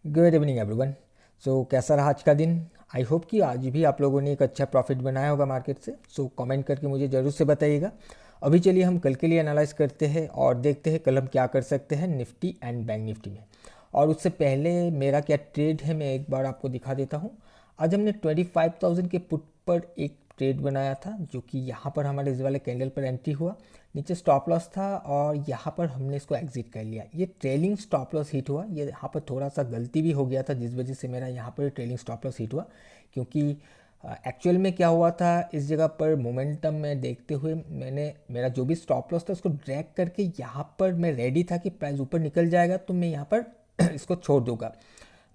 Good evening everyone. कैसा रहा आज का दिन? आई होप कि आज भी आप लोगों ने एक अच्छा प्रॉफिट बनाया होगा मार्केट से। कमेंट करके मुझे ज़रूर से बताइएगा। अभी चलिए हम कल के लिए एनालाइज करते हैं और देखते हैं कल हम क्या कर सकते हैं निफ्टी एंड बैंक निफ्टी में। और उससे पहले मेरा क्या ट्रेड है मैं एक बार आपको दिखा देता हूँ। आज हमने 25,000 के पुट पर एक ट्रेड बनाया था जो कि यहाँ पर हमारे इस वाले कैंडल पर एंट्री हुआ, नीचे स्टॉप लॉस था और यहाँ पर हमने इसको एग्जिट कर लिया। ये ट्रेलिंग स्टॉप लॉस हिट हुआ, ये यहाँ पर थोड़ा सा गलती भी हो गया था जिस वजह से मेरा यहाँ पर ट्रेलिंग स्टॉप लॉस हिट हुआ, क्योंकि एक्चुअल में क्या हुआ था इस जगह पर मोमेंटम में देखते हुए मैंने मेरा जो भी स्टॉप लॉस था उसको ड्रैग करके यहाँ पर मैं रेडी था कि प्राइस ऊपर निकल जाएगा तो मैं यहाँ पर इसको छोड़ दूंगा।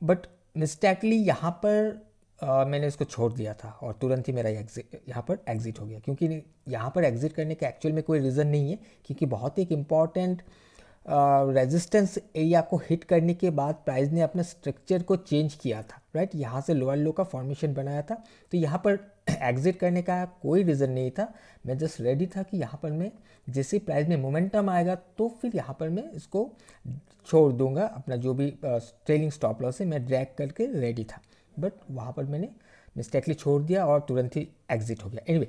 बट मिस्टेकली यहाँ पर मैंने इसको छोड़ दिया था और तुरंत ही मेरा यहाँ पर एग्ज़िट हो गया, क्योंकि यहाँ पर एग्ज़िट करने का एक्चुअल में कोई रीज़न नहीं है, क्योंकि बहुत ही एक इम्पॉर्टेंट रेजिस्टेंस एरिया को हिट करने के बाद प्राइस ने अपने स्ट्रक्चर को चेंज किया था। राइट, यहाँ से लोअर लो का फॉर्मेशन बनाया था, तो यहाँ पर एग्ज़िट करने का कोई रीज़न नहीं था। मैं जस्ट रेडी था कि यहाँ पर मैं जैसे प्राइस में मोमेंटम आएगा तो फिर यहाँ पर मैं इसको छोड़ दूंगा, अपना जो भी ट्रेलिंग स्टॉप लॉस है मैं ड्रैग करके रेडी था। बट वहाँ पर मैंने मिस्टेकली छोड़ दिया और तुरंत ही एग्जिट हो गया। एनीवे,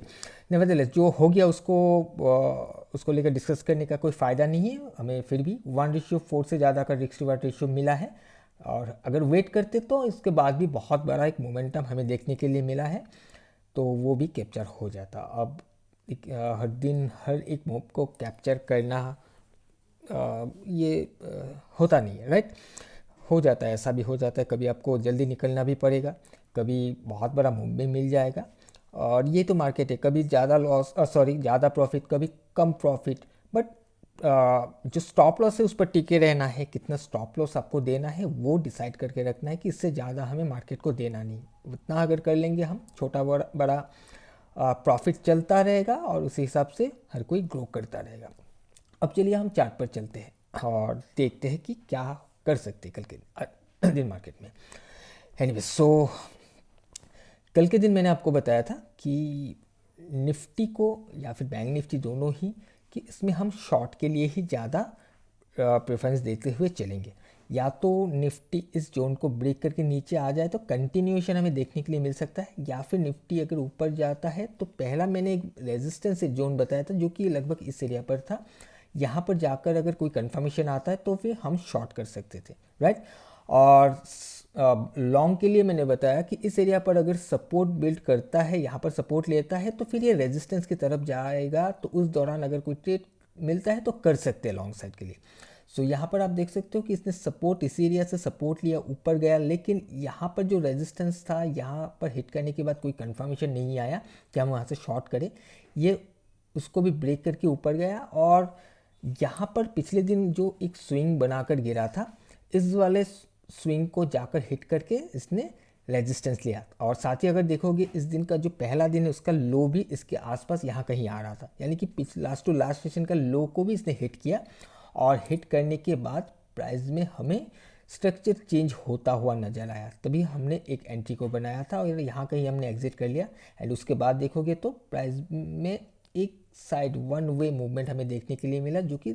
नेवरदलेस जो हो गया उसको लेकर डिस्कस करने का कोई फ़ायदा नहीं है। हमें फिर भी 1:4 से ज़्यादा का रिस्क रिवार्ड रेशियो मिला है, और अगर वेट करते तो इसके बाद भी बहुत बड़ा एक मोमेंटम हमें देखने के लिए मिला है, तो वो भी कैप्चर हो जाता। अब हर दिन हर एक मूव को कैप्चर करना होता नहीं है। राइट, हो जाता है, ऐसा भी हो जाता है, कभी आपको जल्दी निकलना भी पड़ेगा, कभी बहुत बड़ा मूव भी मिल जाएगा। और ये तो मार्केट है, कभी ज़्यादा लॉस ज़्यादा प्रॉफिट, कभी कम प्रॉफिट। बट जो स्टॉप लॉस है उस पर टिके रहना है, कितना स्टॉप लॉस आपको देना है वो डिसाइड करके रखना है कि इससे ज़्यादा हमें मार्केट को देना नहीं। उतना अगर कर लेंगे हम, छोटा बड़ा प्रॉफिट चलता रहेगा और उसी हिसाब से हर कोई ग्रो करता रहेगा। अब चलिए हम चार्ट पर चलते हैं और देखते हैं कि क्या कर सकते हैं कल के दिन मार्केट में। एनीवे, कल के दिन मैंने आपको बताया था कि निफ्टी को या फिर बैंक निफ्टी दोनों ही, कि इसमें हम शॉर्ट के लिए ही ज़्यादा प्रेफरेंस देते हुए चलेंगे। या तो निफ्टी इस जोन को ब्रेक करके नीचे आ जाए तो कंटिन्यूएशन हमें देखने के लिए मिल सकता है, या फिर निफ्टी अगर ऊपर जाता है तो पहला मैंने एक रेजिस्टेंस जोन बताया था जो कि लगभग इस एरिया पर था, यहाँ पर जाकर अगर कोई कंफर्मेशन आता है तो फिर हम शॉर्ट कर सकते थे। राइट, और लॉन्ग के लिए मैंने बताया कि इस एरिया पर अगर सपोर्ट बिल्ड करता है, यहाँ पर सपोर्ट लेता है तो फिर ये रेजिस्टेंस की तरफ जाएगा, तो उस दौरान अगर कोई ट्रेड मिलता है तो कर सकते हैं लॉन्ग साइड के लिए। यहाँ पर आप देख सकते हो कि इसने सपोर्ट इस एरिया से सपोर्ट लिया, ऊपर गया, लेकिन यहाँ पर जो रेजिस्टेंस था यहाँ पर हिट करने के बाद कोई कंफर्मेशन नहीं आया कि हम वहाँ से शॉर्ट करें। ये उसको भी ब्रेक करके ऊपर गया और यहाँ पर पिछले दिन जो एक स्विंग बनाकर गिरा था, इस वाले स्विंग को जाकर हिट करके इसने रेजिस्टेंस लिया। और साथ ही अगर देखोगे इस दिन का जो पहला दिन है उसका लो भी इसके आसपास यहाँ कहीं आ रहा था, यानी कि लास्ट टू लास्ट सेशन का लो को भी इसने हिट किया। और हिट करने के बाद प्राइस में हमें स्ट्रक्चर चेंज होता हुआ नजर आया, तभी हमने एक एंट्री को बनाया था और यहाँ कहीं हमने एग्जिट कर लिया। एंड उसके बाद देखोगे तो प्राइस में एक साइड वन वे मूवमेंट हमें देखने के लिए मिला, जो कि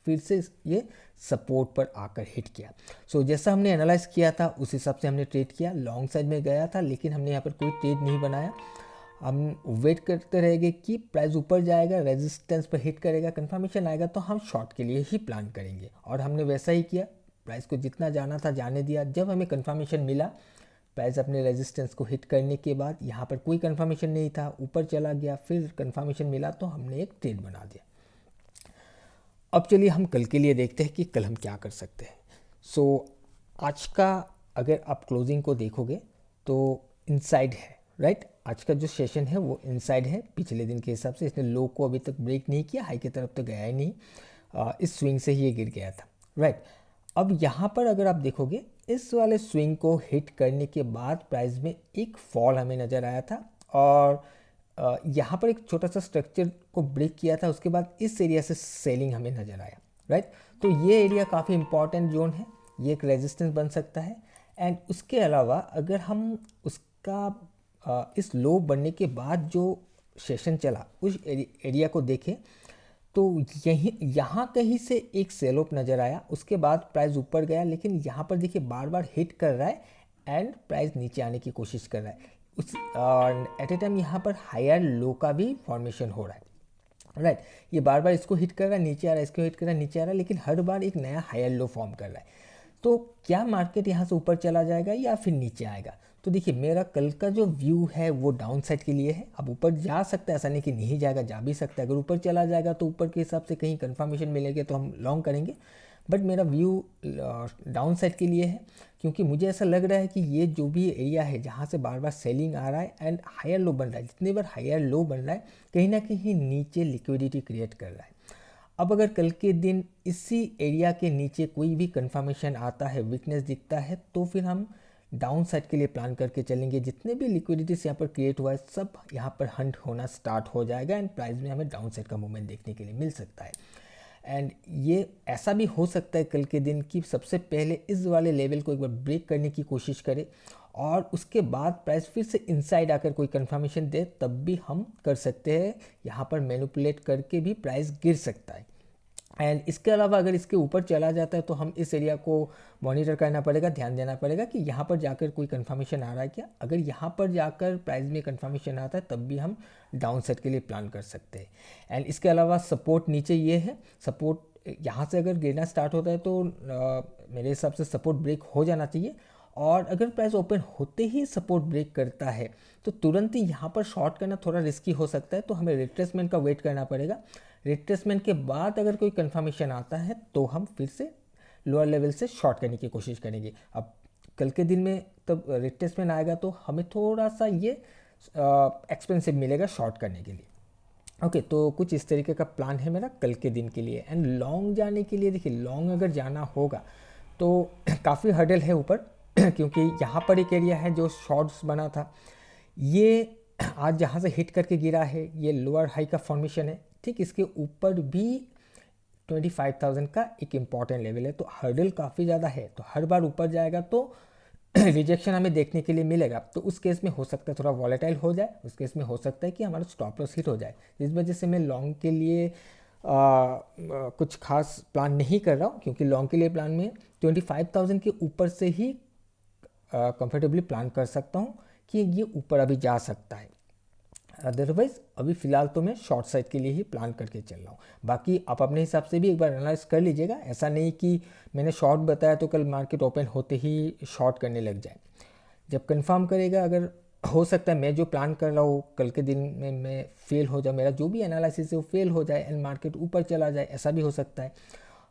फिर से ये सपोर्ट पर आकर हिट किया। जैसा हमने एनालाइज किया था उस हिसाब से हमने ट्रेड किया, लॉन्ग साइड में गया था, लेकिन हमने यहाँ पर कोई ट्रेड नहीं बनाया। हम वेट करते रहेंगे कि प्राइस ऊपर जाएगा, रेजिस्टेंस पर हिट करेगा, कंफर्मेशन आएगा तो हम शॉर्ट के लिए ही प्लान करेंगे, और हमने वैसा ही किया। प्राइस को जितना जाना था जाने दिया। जब हमें कंफर्मेशन मिला, प्राइस अपने रेजिस्टेंस को हिट करने के बाद यहाँ पर कोई कंफर्मेशन नहीं था, ऊपर चला गया, फिर कंफर्मेशन मिला तो हमने एक ट्रेड बना दिया। अब चलिए हम कल के लिए देखते हैं कि कल हम क्या कर सकते हैं। आज का अगर आप क्लोजिंग को देखोगे तो इनसाइड है। राइट, आज का जो सेशन है वो इनसाइड है पिछले दिन के हिसाब से। इसने लो को अभी तक ब्रेक नहीं किया, हाई की तरफ तो गया ही नहीं, इस स्विंग से ही ये गिर गया था। राइट, अब यहाँ पर अगर आप देखोगे इस वाले स्विंग को हिट करने के बाद प्राइस में एक फॉल हमें नज़र आया था, और यहाँ पर एक छोटा सा स्ट्रक्चर को ब्रेक किया था, उसके बाद इस एरिया से सेलिंग हमें नज़र आया। राइट, तो ये एरिया काफ़ी इंपॉर्टेंट जोन है, ये एक रेजिस्टेंस बन सकता है। एंड उसके अलावा अगर हम उसका इस लो बनने के बाद जो सेशन चला उस एरिया को देखें तो यहीं यहाँ कहीं से एक सेल ऑफ नज़र आया, उसके बाद प्राइस ऊपर गया, लेकिन यहाँ पर देखिए बार बार हिट कर रहा है एंड प्राइस नीचे आने की कोशिश कर रहा है। उस एट ए टाइम यहाँ पर हायर लो का भी फॉर्मेशन हो रहा है, राइट। ये बार बार इसको हिट कर रहा है, नीचे आ रहा है, इसको हिट कर रहा है, नीचे आ रहा है, लेकिन हर बार एक नया हायर लो फॉर्म कर रहा है। तो क्या मार्केट यहाँ से ऊपर चला जाएगा या फिर नीचे आएगा? तो देखिए मेरा कल का जो व्यू है वो डाउन साइड के लिए है। अब ऊपर जा सकता है, ऐसा नहीं कि नहीं जाएगा, जा भी सकता है। अगर ऊपर चला जाएगा तो ऊपर के हिसाब से कहीं कंफर्मेशन मिलेगी तो हम लॉन्ग करेंगे, बट मेरा व्यू डाउन साइड के लिए है, क्योंकि मुझे ऐसा लग रहा है कि ये जो भी एरिया है जहाँ से बार बार सेलिंग आ रहा है एंड हायर लो बन रहा है, जितनी बार हायर लो बन रहा है कहीं ना कहीं नीचे लिक्विडिटी क्रिएट कर रहा है। अब अगर कल के दिन इसी एरिया के नीचे कोई भी कंफर्मेशन आता है, वीकनेस दिखता है, तो फिर हम डाउन साइड के लिए प्लान करके चलेंगे। जितने भी लिक्विडिटीज यहाँ पर क्रिएट हुआ है सब यहाँ पर हंट होना स्टार्ट हो जाएगा एंड प्राइस में हमें डाउन साइड का मूवमेंट देखने के लिए मिल सकता है। एंड ये ऐसा भी हो सकता है कल के दिन कि सबसे पहले इस वाले लेवल को एक बार ब्रेक करने की कोशिश करे और उसके बाद प्राइस फिर से इनसाइड आकर कोई कंफर्मेशन दे, तब भी हम कर सकते हैं। यहाँ पर मैनिपुलेट करके भी प्राइस गिर सकता है। एंड इसके अलावा अगर इसके ऊपर चला जाता है तो हम इस एरिया को मॉनिटर करना पड़ेगा, ध्यान देना पड़ेगा कि यहाँ पर जाकर कोई कंफर्मेशन आ रहा है क्या। अगर यहाँ पर जाकर प्राइस में कंफर्मेशन आता है तब भी हम डाउन साइड के लिए प्लान कर सकते हैं। एंड इसके अलावा सपोर्ट नीचे ये है, सपोर्ट यहाँ से अगर गिरना स्टार्ट होता है तो मेरे हिसाब से सपोर्ट ब्रेक हो जाना चाहिए। और अगर प्राइस ओपन होते ही सपोर्ट ब्रेक करता है तो तुरंत ही यहाँ पर शॉर्ट करना थोड़ा रिस्की हो सकता है, तो हमें रिट्रेसमेंट का वेट करना पड़ेगा। रिट्रेसमेंट के बाद अगर कोई कंफर्मेशन आता है तो हम फिर से लोअर लेवल से शॉर्ट करने की कोशिश करेंगे। अब कल के दिन में तब रिट्रेसमेंट आएगा तो हमें थोड़ा सा ये एक्सपेंसिव मिलेगा शॉर्ट करने के लिए। ओके, तो कुछ इस तरीके का प्लान है मेरा कल के दिन के लिए। एंड लॉन्ग जाने के लिए देखिए, लॉन्ग अगर जाना होगा तो काफ़ी हर्डल है ऊपर क्योंकि यहाँ पर एक एरिया है जो शॉर्ट्स बना था, ये आज जहाँ से हिट करके गिरा है, ये लोअर हाई का फॉर्मेशन है। ठीक इसके ऊपर भी 25,000 का एक इम्पॉर्टेंट लेवल है, तो हर्डल काफ़ी ज़्यादा है। तो हर बार ऊपर जाएगा तो रिजेक्शन हमें देखने के लिए मिलेगा। तो उस केस में हो सकता है थोड़ा वॉलेटाइल हो जाए, उस केस में हो सकता है कि हमारा स्टॉप लॉस हिट हो जाए। इस वजह से मैं लॉन्ग के लिए कुछ खास प्लान नहीं कर रहा हूँ, क्योंकि लॉन्ग के लिए प्लान में 25,000 के ऊपर से ही कंफर्टेबली प्लान कर सकता हूँ कि ये ऊपर अभी जा सकता है। अदरवाइज अभी फ़िलहाल तो मैं शॉर्ट साइड के लिए ही प्लान करके चल रहा हूँ। बाकी आप अपने हिसाब से भी एक बार एनालाइज कर लीजिएगा, ऐसा नहीं कि मैंने शॉर्ट बताया तो कल मार्केट ओपन होते ही शॉर्ट करने लग जाए। जब कंफर्म करेगा, अगर हो सकता है मैं जो प्लान कर रहा हूँ कल के दिन में मैं फेल हो जाए, मेरा जो भी एनालिसिस है वो फेल हो जाए एंड मार्केट ऊपर चला जाए, ऐसा भी हो सकता है।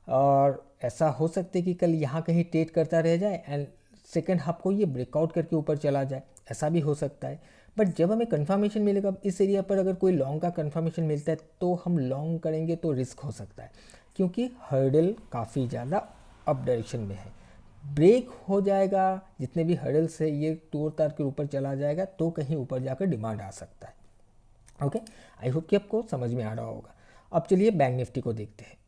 और ऐसा हो सकता है कि कल यहाँ कहीं ट्रेड करता रह जाए एंड सेकेंड हाफ को ये ब्रेकआउट करके ऊपर चला जाए, ऐसा भी हो सकता है। बट जब हमें कंफर्मेशन मिलेगा इस एरिया पर, अगर कोई लॉन्ग का कंफर्मेशन मिलता है तो हम लॉन्ग करेंगे, तो रिस्क हो सकता है क्योंकि हर्डल काफ़ी ज़्यादा अप डायरेक्शन में है। ब्रेक हो जाएगा, जितने भी हर्डल्स है ये तोड़ ताड़ के ऊपर चला जाएगा तो कहीं ऊपर जाकर डिमांड आ सकता है। ओके, आई होप कि आपको समझ में आ रहा होगा। अब चलिए बैंक निफ्टी को देखते हैं।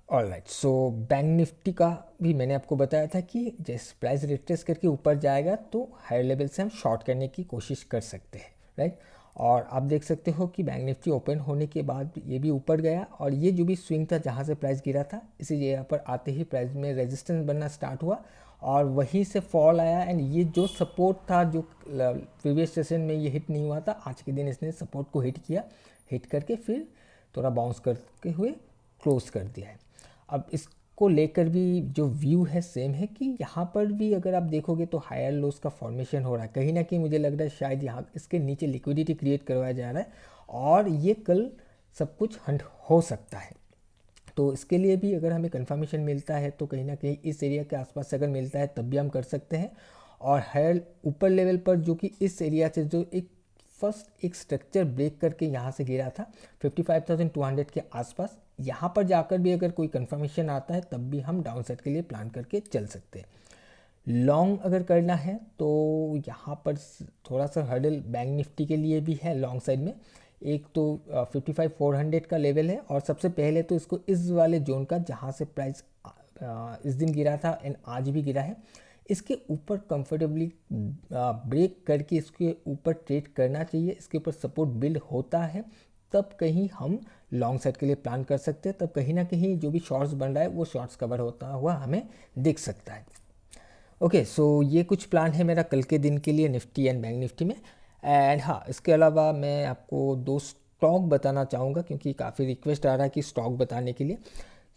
ऑलराइट, सो बैंक निफ्टी का भी मैंने आपको बताया था कि जैसे प्राइस रिट्रेस करके ऊपर जाएगा तो हायर लेवल से हम शॉर्ट करने की कोशिश कर सकते हैं, राइट। और आप देख सकते हो कि बैंक निफ्टी ओपन होने के बाद ये भी ऊपर गया और ये जो भी स्विंग था जहाँ से प्राइस गिरा था, इसी जगह पर आते ही प्राइस में रेजिस्टेंस बनना स्टार्ट हुआ और वहीं से फॉल आया। एंड ये जो सपोर्ट था जो प्रीवियस सेशन में ये हिट नहीं हुआ था, आज के दिन इसने सपोर्ट को हिट किया, हिट करके फिर थोड़ा बाउंस करके हुए क्लोज कर दिया है। अब इसको लेकर भी जो व्यू है सेम है कि यहाँ पर भी अगर आप देखोगे तो हायर लोस का फॉर्मेशन हो रहा है। कहीं ना कहीं मुझे लग रहा है शायद यहाँ इसके नीचे लिक्विडिटी क्रिएट करवाया जा रहा है और ये कल सब कुछ हंट हो सकता है। तो इसके लिए भी अगर हमें कंफर्मेशन मिलता है तो कहीं ना कहीं इस एरिया के आसपास अगर मिलता है तब भी हम कर सकते हैं। और हायर ऊपर लेवल पर जो कि इस एरिया से जो एक स्ट्रक्चर ब्रेक करके यहाँ से गिरा था 55,200 के आसपास, यहाँ पर जाकर भी अगर कोई कंफर्मेशन आता है तब भी हम डाउन साइड के लिए प्लान करके चल सकते हैं। लॉन्ग अगर करना है तो यहाँ पर थोड़ा सा हर्डल बैंक निफ्टी के लिए भी है लॉन्ग साइड में। एक तो 55,400 का लेवल है और सबसे पहले तो इसको इस वाले जोन का जहाँ से प्राइस इस दिन गिरा था एंड आज भी गिरा है, इसके ऊपर कंफर्टेबली ब्रेक करके इसके ऊपर ट्रेड करना चाहिए। इसके ऊपर सपोर्ट बिल्ड होता है तब कहीं हम लॉन्ग साइड के लिए प्लान कर सकते हैं, तब कहीं ना कहीं जो भी शॉर्ट्स बन रहा है वो शॉर्ट्स कवर होता हुआ हमें दिख सकता है। ओके, सो ये कुछ प्लान है मेरा कल के दिन के लिए निफ्टी एंड बैंक निफ्टी में। एंड हाँ, इसके अलावा मैं आपको दो स्टॉक बताना चाहूँगा, क्योंकि काफ़ी रिक्वेस्ट आ रहा है कि स्टॉक बताने के लिए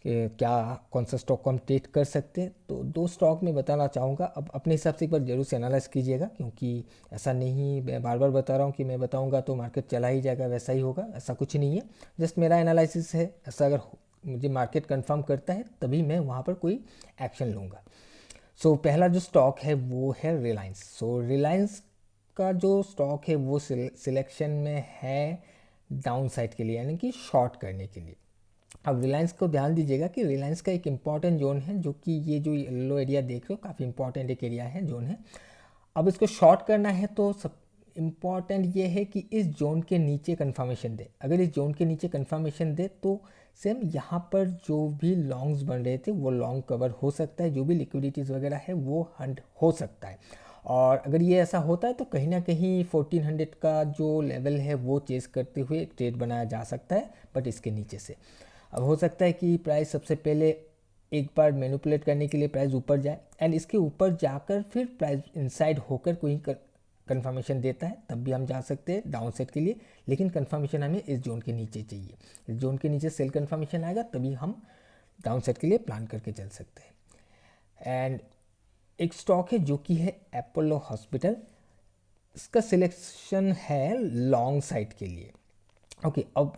कि क्या कौन सा स्टॉक को हम ट्रेड कर सकते हैं। तो दो स्टॉक मैं बताना चाहूँगा। अब अपने हिसाब से एक बार जरूर से एनालाइज कीजिएगा, क्योंकि ऐसा नहीं मैं बार बार बता रहा हूँ कि मैं बताऊँगा तो मार्केट चला ही जाएगा, वैसा ही होगा, ऐसा कुछ नहीं है। जस्ट मेरा एनालिसिस है। ऐसा अगर मुझे मार्केट कंफर्म करता है तभी मैं वहाँ पर कोई एक्शन लूँगा। सो पहला जो स्टॉक है वो है रिलायंस। सो रिलायंस का जो स्टॉक है वो सिलेक्शन में है डाउन साइड के लिए, यानी कि शॉर्ट करने के लिए। अब रिलायंस को ध्यान दीजिएगा कि रिलायंस का एक इम्पॉर्टेंट जोन है, जो कि ये जो येलो एरिया देख रहे हो काफ़ी इंपॉर्टेंट एक एरिया है, जोन है। अब इसको शॉर्ट करना है तो सब इम्पॉर्टेंट ये है कि इस जोन के नीचे कंफर्मेशन दे। अगर इस जोन के नीचे कंफर्मेशन दे तो सेम यहाँ पर जो भी लॉन्ग्स बन रहे थे वो लॉन्ग कवर हो सकता है, जो भी लिक्विडिटीज़ वगैरह है वो हंट हो सकता है। और अगर ये ऐसा होता है तो कहीं ना कहीं 1400 का जो लेवल है वो चेस करते हुए एक ट्रेड बनाया जा सकता है, बट इसके नीचे से। अब हो सकता है कि प्राइस सबसे पहले एक बार मैनिपुलेट करने के लिए प्राइस ऊपर जाए एंड इसके ऊपर जाकर फिर प्राइस इनसाइड होकर कोई कंफर्मेशन देता है, तब भी हम जा सकते हैं डाउन साइड के लिए। लेकिन कंफर्मेशन हमें इस जोन के नीचे चाहिए। इस जोन के नीचे सेल कंफर्मेशन आएगा तभी हम डाउन साइड के लिए प्लान करके चल सकते हैं। एंड एक स्टॉक है जो कि है अपोलो हॉस्पिटल। इसका सिलेक्शन है लॉन्ग साइड के लिए। ओके, अब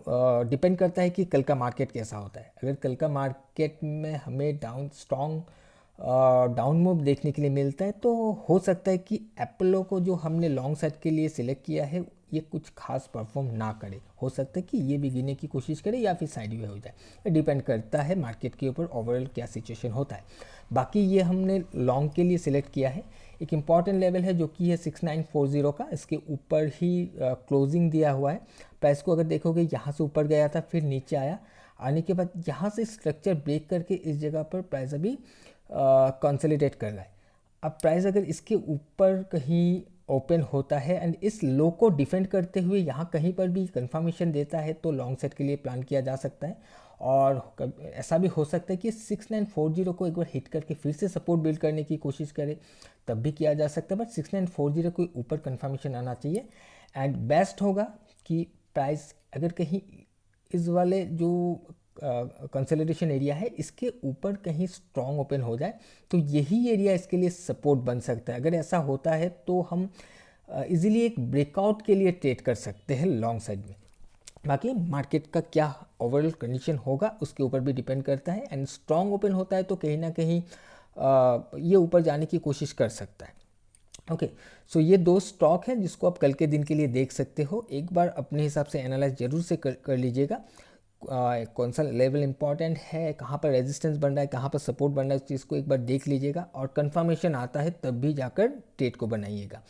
डिपेंड करता है कि कल का मार्केट कैसा होता है। अगर कल का मार्केट में हमें डाउन मूव देखने के लिए मिलता है तो हो सकता है कि एप्पलो को जो हमने लॉन्ग साइड के लिए सिलेक्ट किया है ये कुछ खास परफॉर्म ना करे। हो सकता है कि ये भी गिरने की कोशिश करे या फिर साइड वे हो जाए। डिपेंड करता है मार्केट के ऊपर ओवरऑल क्या सिचुएशन होता है। बाकी ये हमने लॉन्ग के लिए सिलेक्ट किया है। एक इम्पॉर्टेंट लेवल है जो कि है 6940 का। इसके ऊपर ही क्लोजिंग दिया हुआ है। प्राइस को अगर देखोगे यहाँ से ऊपर गया था, फिर नीचे आया, आने के बाद यहाँ से स्ट्रक्चर ब्रेक करके इस जगह पर प्राइस अभी कंसोलिडेट कर रहा है। अब प्राइस अगर इसके ऊपर कहीं ओपन होता है एंड इस लो को डिफेंड करते हुए यहाँ कहीं पर भी कंफर्मेशन देता है तो लॉन्ग सेट के लिए प्लान किया जा सकता है। और ऐसा भी हो सकता है कि 6940 को एक बार हिट करके फिर से सपोर्ट बिल्ड करने की कोशिश करे, तब भी किया जा सकता है। बट 6940 को ऊपर कंफर्मेशन आना चाहिए। एंड बेस्ट होगा कि प्राइस अगर कहीं इस वाले जो कंसोलिडेशन एरिया है इसके ऊपर कहीं स्ट्रॉन्ग ओपन हो जाए तो यही एरिया इसके लिए सपोर्ट बन सकता है। अगर ऐसा होता है तो हम इजीली एक ब्रेकआउट के लिए ट्रेड कर सकते हैं लॉन्ग साइड में। बाकी मार्केट का क्या ओवरऑल कंडीशन होगा उसके ऊपर भी डिपेंड करता है। एंड स्ट्रॉन्ग ओपन होता है तो कहीं ना कहीं ये ऊपर जाने की कोशिश कर सकता है। ओके, सो ये दो स्टॉक हैं जिसको आप कल के दिन के लिए देख सकते हो। एक बार अपने हिसाब से एनालाइज जरूर से कर लीजिएगा कौन सा लेवल इंपॉर्टेंट है, कहाँ पर रेजिस्टेंस बन रहा है, कहाँ पर सपोर्ट बन रहा है, इस चीज़ को एक बार देख लीजिएगा। और कंफर्मेशन आता है तब भी जाकर ट्रेड को बनाइएगा।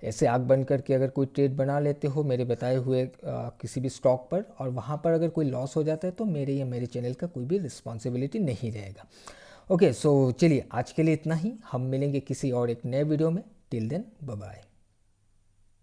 ऐसे आग बंद करके अगर कोई ट्रेड बना लेते हो मेरे बताए हुए किसी भी स्टॉक पर और वहाँ पर अगर कोई लॉस हो जाता है तो मेरे या मेरे चैनल का कोई भी रिस्पॉन्सिबिलिटी नहीं रहेगा। ओके, सो चलिए आज के लिए इतना ही। हम मिलेंगे किसी और एक नए वीडियो में। Till then bye bye.